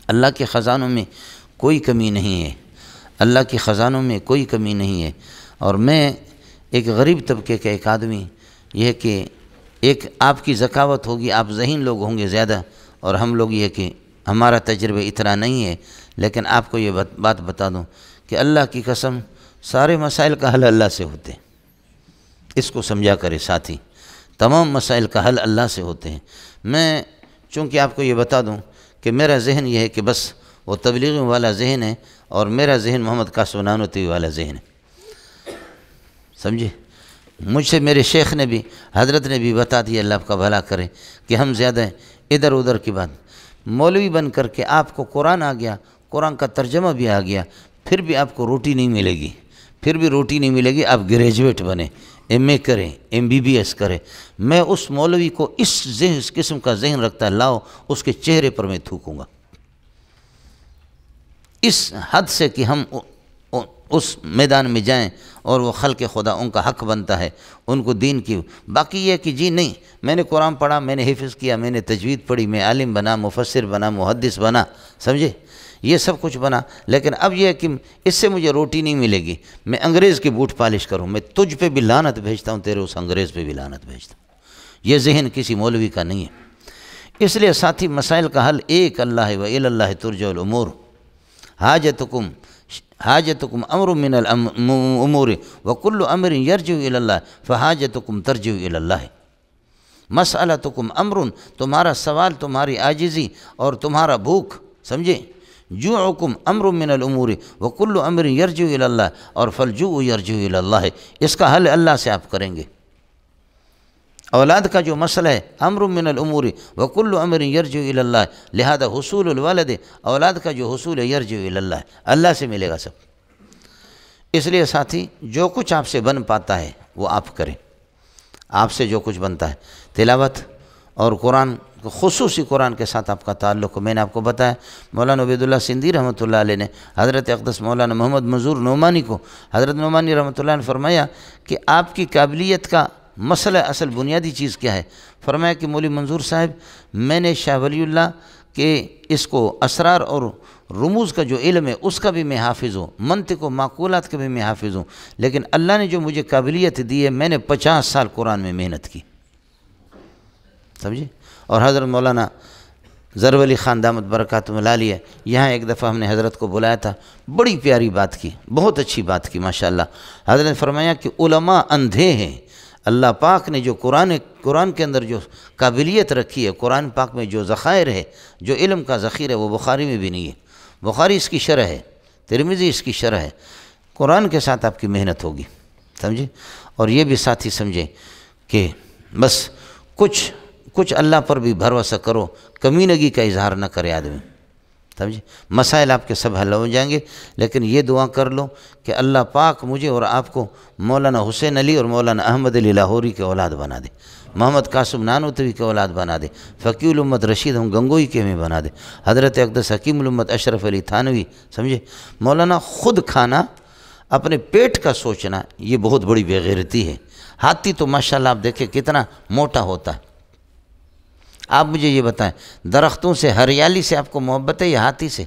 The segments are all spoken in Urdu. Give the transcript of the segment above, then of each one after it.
اللہ کے خزانوں میں کوئی کمی نہیں ہے، اللہ کے خزانوں میں کوئی کمی نہیں ہے۔ اور میں ایک غریب طبقے کا ایک آدمی، یہ کہ ایک آپ کی ذکاوت ہوگی، آپ ذہین لوگ ہوں گے زیادہ، اور ہم لوگ یہ کہ ہمارا تجربہ اتنا نہیں ہے، لیکن آپ کو یہ بات بتا دوں کہ اللہ کی قسم سارے مسائل کا حل اللہ سے ہوتے ہیں۔ اس کو سمجھا کرے ساتھی، تمام مسائل کا حل اللہ سے ہوتے ہیں۔ میں چونکہ آپ کو یہ بتا دوں کہ میرا ذہن یہ ہے کہ بس وہ تبلیغ والا ذہن ہے، اور میرا ذہن محمد قاسم نانوتوی والا ذہن ہے، سمجھے؟ مجھ سے میرے شیخ نے بھی، حضرت نے بھی بتا دیا، اللہ آپ کا بھلا کرے، کہ ہم زیادہ ادھر ادھر کی بات، مولوی بن کر کے آپ کو قرآن آ گیا، قرآن کا ترجمہ بھی آ گیا، پھر بھی آپ کو روٹی نہیں ملے گی، پھر بھی روٹی نہیں ملے گی۔ آپ گریجویٹ بنے، ایم اے کریں، ایم بی بی ایس کریں، میں اس مولوی کو اس قسم کا ذہن رکھتا ہے، لاؤ اس کے چہرے پر میں تھوکوں گا، اس حد سے کہ ہم اس میدان میں جائیں اور وہ خلق خدا ان کا حق بنتا ہے ان کو دین کی۔ باقی یہ کہ جی نہیں، میں نے قرآن پڑھا، میں نے حفظ کیا، میں نے تجوید پڑھی، میں عالم بنا، مفسر بنا، محدث بنا، سمجھے؟ یہ سب کچھ بنا، لیکن اب یہ ہے کہ اس سے مجھے روٹی نہیں ملے گی، میں انگریز کی بوٹ پالش کروں، میں تجھ پہ بھی لعنت بھیجتا ہوں، تیرے اس انگریز پہ بھی لعنت بھیجتا ہوں۔ یہ ذہن کسی مولوی کا نہیں ہے۔ اس لیے ساتھی، مسائل کا حل ایک اللہ ہے، وَإِلَى اللَّهِ تُرْجَعُ الْأُمُورُ، حاجتکم امر من الامور وکل امر یرجع الی اللہ فحاجتکم ترجع الی اللہ، مسئلتکم امر، تمہارا سوال، تمہاری عاجزی اور تمہارا بھوک، سمجھے؟ جوعکم امر من الامور وکل امر یرجع الی اللہ، اور فالجوع یرجع الی اللہ، اس کا حل اللہ سے آپ کریں گے۔ اولاد کا جو مسئلہ ہے، امر من الامور وکل امر یرجع الی اللہ، لہذا حصول الولد، اولاد کا جو حصول ہے، یرجع الی اللہ، اللہ سے ملے گا سب۔ اس لیے ساتھی، جو کچھ آپ سے بن پاتا ہے وہ آپ کریں، آپ سے جو کچھ بنتا ہے، تلاوت اور قرآن، خصوصی قرآن کے ساتھ آپ کا تعلق ہو۔ میں نے آپ کو بتایا مولانا عبید اللہ سندھی رحمۃ اللہ علیہ نے حضرت اقدس مولانا محمد منظور نعمانی کو، حضرت نعمانی رحمۃ اللہ نے فرمایا کہ آپ کی قابلیت کا مسئلہ اصل بنیادی چیز کیا ہے؟ فرمایا کہ مولوی منظور صاحب، میں نے شاہ ولی اللہ کے اس کو اسرار اور رموز کا جو علم ہے اس کا بھی میں حافظ ہوں، منطق و معقولات کا بھی میں حافظ ہوں، لیکن اللہ نے جو مجھے قابلیت دی ہے، میں نے 50 سال قرآن میں محنت کی، سمجھے؟ اور حضرت مولانا ظرف علی خان دامت برکاتہم العالیہ، یہاں ایک دفعہ ہم نے حضرت کو بلایا تھا، بڑی پیاری بات کی، بہت اچھی بات کی ماشاءاللہ۔ حضرت نے فرمایا کہ علماء اندھے ہیں، اللہ پاک نے جو قرآن کے اندر جو قابلیت رکھی ہے، قرآن پاک میں جو ذخائر ہے، جو علم کا ذخیرہ ہے، وہ بخاری میں بھی نہیں ہے۔ بخاری اس کی شرح ہے، ترمذی اس کی شرح ہے، قرآن کے ساتھ آپ کی محنت ہوگی، سمجھے؟ اور یہ بھی ساتھی سمجھے کہ بس کچھ اللہ پر بھی بھروسہ کرو، کمینگی کا اظہار نہ کرے آدمی، سمجھے؟ مسائل آپ کے سب حل ہو جائیں گے، لیکن یہ دعا کر لو کہ اللہ پاک مجھے اور آپ کو مولانا حسین علی اور مولانا احمد علی لاہوری کے اولاد بنا دے، محمد قاسم نانوتوی کے اولاد بنا دے، فقیہ الامت رشید ہم گنگوئی کے میں بنا دے، حضرت اقدس حکیم الامت اشرف علی تھانوی، سمجھے؟ مولانا خود کھانا، اپنے پیٹ کا سوچنا، یہ بہت بڑی بے غیرتی ہے۔ ہاتھی تو ماشاءاللہ آپ دیکھیں کتنا موٹا ہوتا ہے۔ آپ مجھے یہ بتائیں، درختوں سے، ہریالی سے آپ کو محبت ہے یا ہاتھی سے؟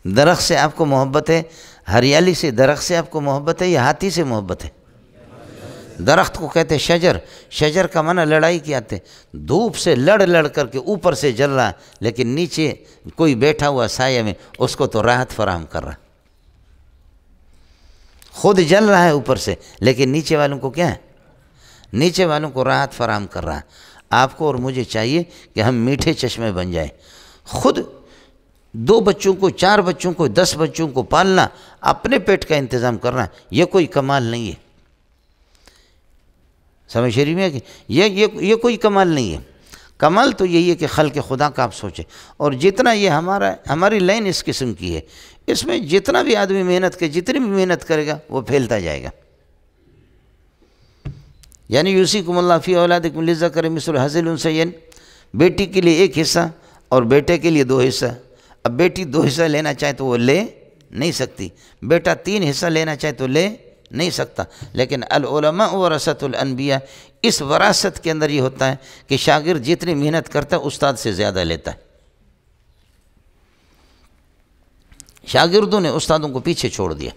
درخت سے آپ کو محبت ہے، ہریالی سے، درخت سے آپ کو محبت ہے یا ہاتھی سے محبت ہے؟ درخت کو کہتے ہیں شجر، شجر کا معنی لڑائی کی آتے، دھوپ سے لڑ کر کے اوپر سے جل رہا ہے، لیکن نیچے کوئی بیٹھا ہوا سایہ میں اس کو تو راحت فراہم کر رہا ہے، خود جل رہا ہے اوپر سے، لیکن نیچے والوں کو کیا ہے؟ نیچے والوں کو راحت فراہم کر رہا ہے۔ آپ کو اور مجھے چاہیے کہ ہم میٹھے چشمے بن جائیں، خود 2 بچوں کو، 4 بچوں کو، 10 بچوں کو پالنا، اپنے پیٹ کا انتظام کرنا، یہ کوئی کمال نہیں ہے، سمجھ شریف میں ہے کہ یہ کوئی کمال نہیں ہے۔ کمال تو یہی ہے کہ خلق خدا کا آپ سوچیں، اور جتنا یہ ہماری لائن اس قسم کی ہے، اس میں جتنا بھی آدمی محنت کرے، جتنی بھی محنت کرے گا وہ پھیلتا جائے گا۔ یعنی یوصیکم اللہ فی اولادکم للذکر مثل حظ الانثیین، بیٹی کے لیے 1 حصہ اور بیٹے کے لیے 2 حصہ۔ اب بیٹی 2 حصہ لینا چاہے تو وہ لے نہیں سکتی، بیٹا 3 حصہ لینا چاہے تو لے نہیں سکتا. لیکن العلماء ورثۃ الانبیاء، اس وراثت کے اندر یہ ہوتا ہے کہ شاگرد جتنی محنت کرتا ہے استاد سے زیادہ لیتا ہے. شاگردوں نے استادوں کو پیچھے چھوڑ دیا.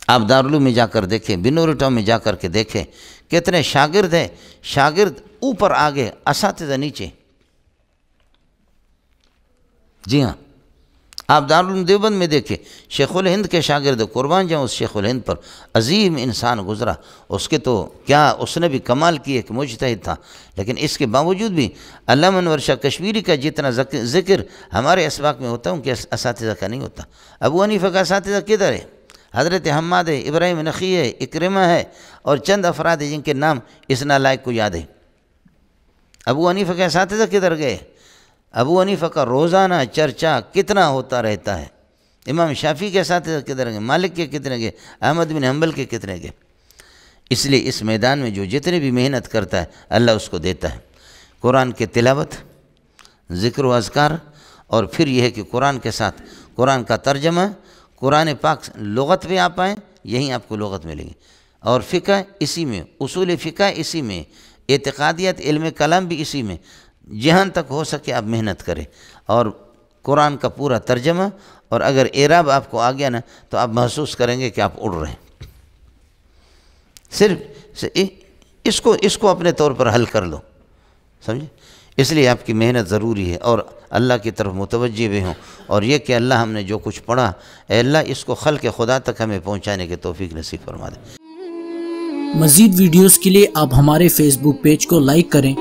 آپ دارالعلوم میں جا کر دیکھیں، بنور ٹاؤن میں جا کر کے دیکھیں کتنے شاگرد ہیں، شاگرد اوپر آگے، اساتذہ نیچے. جی ہاں، آپ دارالعلوم دیوبند میں دیکھیں، شیخ الہند کے شاگرد، قربان جاؤں اس شیخ الہند پر، عظیم انسان گزرا. اس کے تو کیا اس نے بھی کمال کیے کہ مجتہد تھا، لیکن اس کے باوجود بھی علامہ انور شاہ کشمیری کا جتنا ذکر ہمارے اسباق میں ہوتا ہے ان کے اساتذہ کا نہیں ہوتا. ابو حنیفہ کا اساتذہ کدھر ہے؟ حضرت حماد ہے، ابراہیم نخعی ہے، اکرمہ ہے، اور چند افراد ہیں جن کے نام اس نالائق کو یاد ہے. ابو حنیفہ کے اساتذہ کدھر گئے؟ ابو حنیفہ کا روزانہ چرچا کتنا ہوتا رہتا ہے. امام شافعی کے اساتذہ کدھر گئے؟ مالک کے کتنے گئے؟ احمد بن حنبل کے کتنے گئے؟ اس لیے اس میدان میں جو جتنے بھی محنت کرتا ہے اللہ اس کو دیتا ہے. قرآن کے تلاوت، ذکر و اذکار، اور پھر یہ ہے کہ قرآن کے ساتھ قرآن کا ترجمہ، قرآن پاک لغت میں آپ آئیں، یہیں آپ کو لغت ملے گی. اور فقہ اسی میں، اصول فقہ اسی میں، اعتقادیات، علم کلام بھی اسی میں. جہاں تک ہو سکے آپ محنت کریں اور قرآن کا پورا ترجمہ، اور اگر اعراب آپ کو آ گیا نا تو آپ محسوس کریں گے کہ آپ اڑ رہے ہیں. صرف اس کو اپنے طور پر حل کر لو، سمجھے؟ اس لیے آپ کی محنت ضروری ہے اور اللہ کی طرف متوجہ بھی ہوں. اور یہ کہ اللہ ہم نے جو کچھ پڑھا، اے اللہ اس کو خلق خدا تک ہمیں پہنچانے کے توفیق نصیب فرما دے. مزید ویڈیوز کے لیے آپ ہمارے فیس بک پیج کو لائک کریں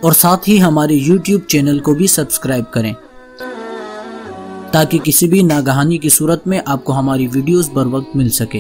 اور ساتھ ہی ہمارے یوٹیوب چینل کو بھی سبسکرائب کریں تاکہ کسی بھی ناگہانی کی صورت میں آپ کو ہماری ویڈیوز بر وقت مل سکے.